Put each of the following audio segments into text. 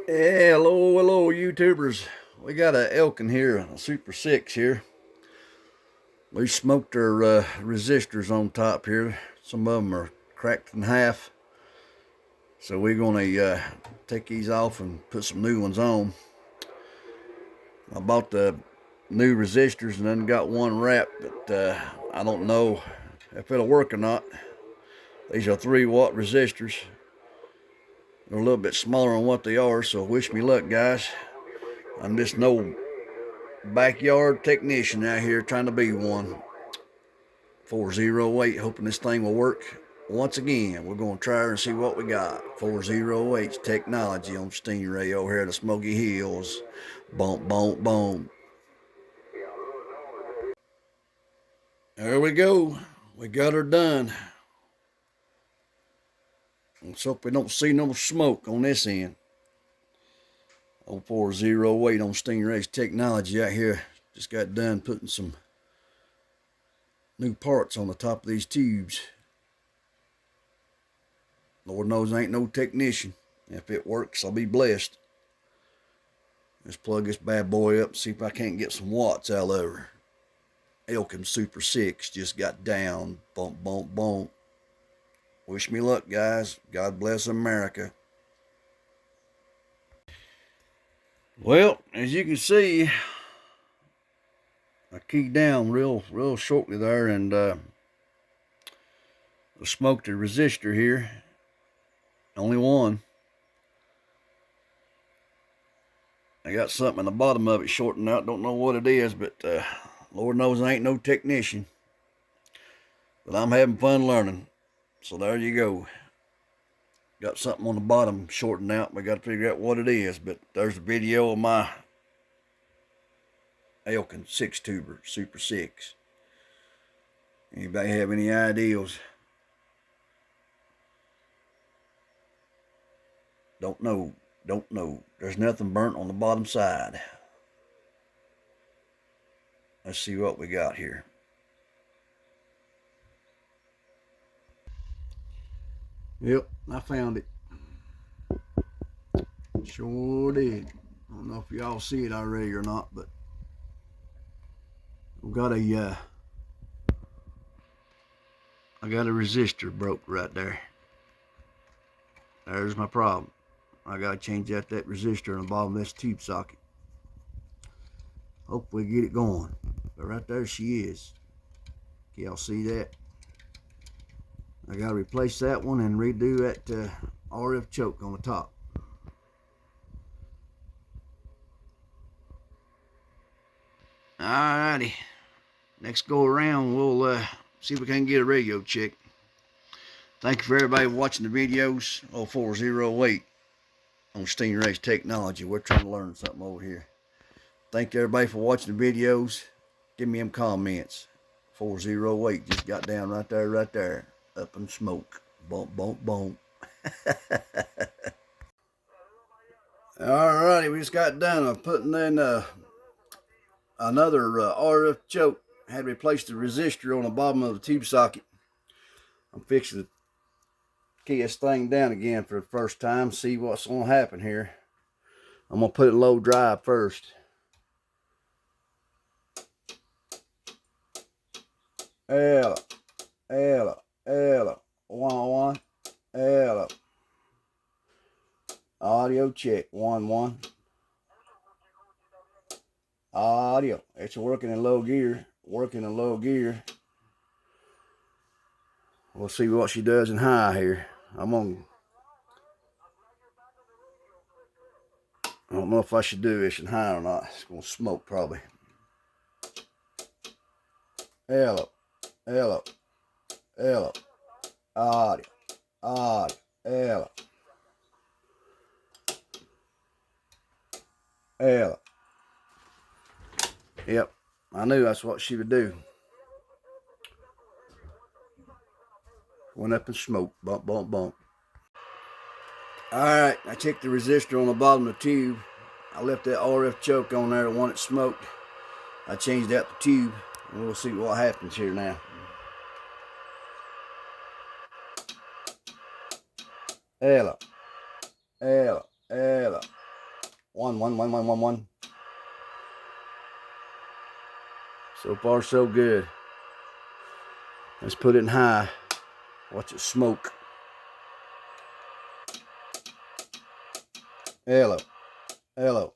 Yeah, hello, YouTubers. We got a Elkin here, a Super 6 here. We smoked our resistors on top here. Some of them are cracked in half. So we're going to take these off and put some new ones on. I bought the new resistors and then got one wrapped, but I don't know if it'll work or not. These are 3-watt resistors. They're a little bit smaller than what they are, so wish me luck, guys. I'm just no backyard technician out here trying to be one. 408, hoping this thing will work. Once again, we're going to try her and see what we got. 408's technology on Stingray over here at the Smoky Hills. Bump, bump, bump. There we go. We got her done. Let's hope we don't see no smoke on this end. 0408 on Stingray's technology out here. Just got done putting some new parts on the top of these tubes. Lord knows I ain't no technician. If it works, I'll be blessed. Let's plug this bad boy up and see if I can't get some watts out of her. Elkin Super 6 just got down. Bump, bump, bump. Wish me luck, guys. God bless America. Well, as you can see, I keyed down real shortly there and smoked a resistor here. Only one. I got something in the bottom of it shorting out. Don't know what it is, but Lord knows I ain't no technician. But I'm having fun learning. So there you go. Got something on the bottom shorting out. We got to figure out what it is. But there's a video of my Elkin 6-tuber Super 6. Anybody have any ideas? Don't know. Don't know. There's nothing burnt on the bottom side. Let's see what we got here. Yep, I found it. Sure did. I don't know if y'all see it already or not, but I've got a I got a resistor broke right there. There's my problem. I gotta change out that resistor on the bottom of this tube socket. Hopefully get it going. But right there she is. Can y'all see that? I gotta replace that one and redo that RF choke on the top. Alrighty. Next go around, we'll see if we can get a radio check. Thank you for everybody watching the videos. 0408 on Stingray's technology. We're trying to learn something over here. Thank you everybody for watching the videos. Give me them comments. 408 just got down right there. Up in smoke. Bump, bump, bump. Alrighty, we just got done. I'm putting in another RF choke. Had to replace the resistor on the bottom of the tube socket. I'm fixing to key this thing down again for the first time. See what's going to happen here. I'm going to put it low drive first. Ella, 1 Ella. Audio check 1 Audio. It's working in low gear. We'll see what she does in high here. I don't know if I should do this in high or not. It's gonna smoke probably. Ella. Audio. Ella. Yep, I knew that's what she would do. Went up in smoke. Bump, bump, bump. Alright, I checked the resistor on the bottom of the tube. I left that RF choke on there, the one that smoked. I changed out the tube, and we'll see what happens here now. Ella. One. So far, so good. Let's put it in high. Watch it smoke. Hello. Hello.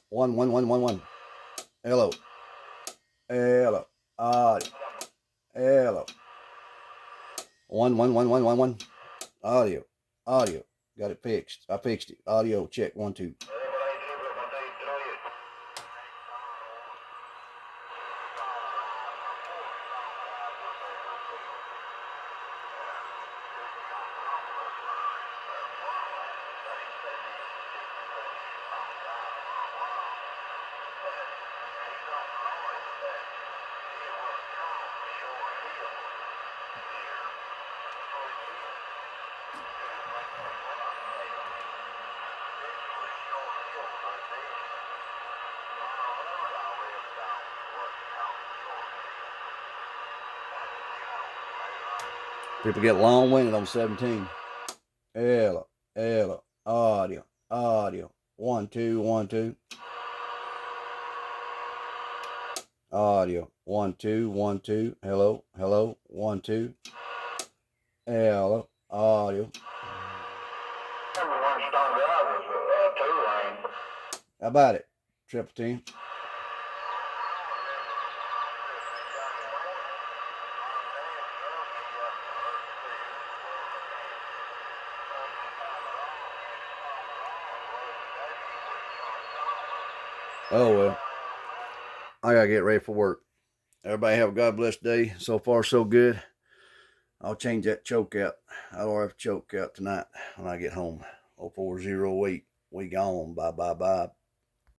One. Hello. Audio. Hello. One. Audio. Got it fixed. I fixed it. Audio check. 1, 2. People get long-winded on 17. Hello. Audio. 1, 2. Audio. 1, 2. Hello. 1, 2. Hello. Audio. How about it? Triple team. Oh, well. I gotta get ready for work. Everybody have a God bless day. So far, so good. I'll change that choke out. I'll have choke out tonight when I get home. 0408. We gone. Bye.